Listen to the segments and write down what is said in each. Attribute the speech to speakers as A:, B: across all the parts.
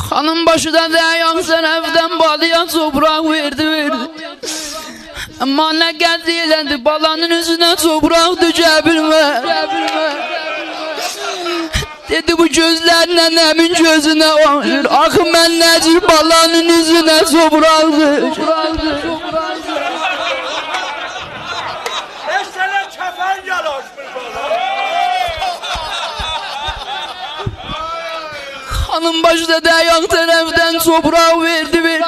A: Hanım başı da dayan tarafdan balıya toprak verdi. Ama ne geldi elendi balanın üzerine toprak düşebilme. Dedi bu gözlerle emin gözüne bakır. Akı ben necir balanın üzerine toprak düşür. Hanım başda dayan taraftan toprak verdi.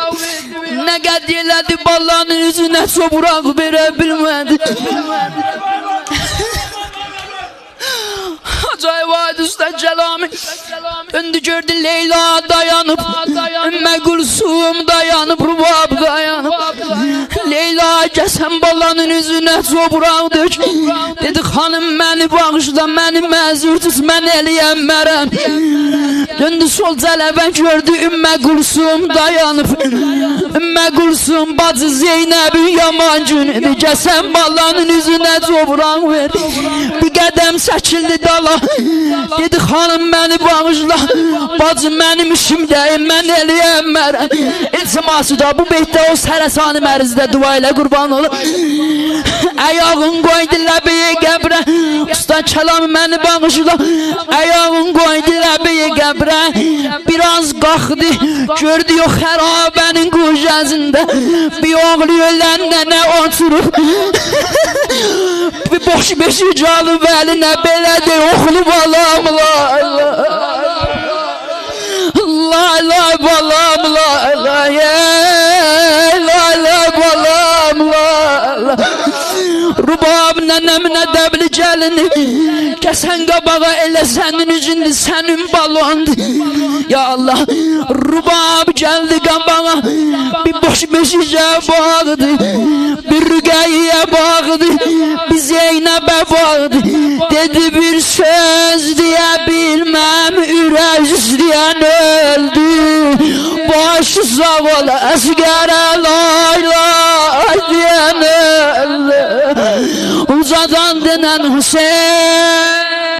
A: Ne kadar yerledi ballanın yüzüne toprak verebilmedi. Acayip Vahid Usta Celami döndü gördü Leyla dayanıp, Ümmü Gülsüm dayanıp, Rubab dayanıp. Leyla sen ballanın yüzüne toprak dök. Dedi hanım beni bağışla, beni məzur tut, ben eləyəmmərəm. Döndü sol cələbə gördü Ümmü Gülsüm dayanıp. Ümmü Gülsüm bacı Zeynəb'in yaman günüdür. Sen ballanın yüzüne toprak ver. Bir qədəm çəkildi dala. Dedi hanım beni bağışla, bacım benim işimdeyim, ben eləyəmmərəm. İltiması da bu beytdə o sərəsani mərizdə dua ilə qurban olur. Ayağın koydu ləbiyi qəbrə, usta kəlamı beni bağışla. Ayağın koydu ləbiyi qəbrə, biraz qalxdı, gördü o xərabənin qujazında bir oğlu öləndə nə oturub. Bir boş beşik alıb əlinə belə de oğlu balam la la balam la balam la Rubab nənemine dəbli gəlini kəsən qabağa elə sənin üzündür, sənin balondur. Ya Allah, Rubab gəldi qabağa, bir boş beşicə bağdı, bir rüqəyiyə bağdı, bir Zeynəbə bağdı. Dedi bir söz deyə bilməm, ürək istəyən öldü. Başı sağ ol əsgərə lay lay deyən öldü. Ucadan denen Hüseyin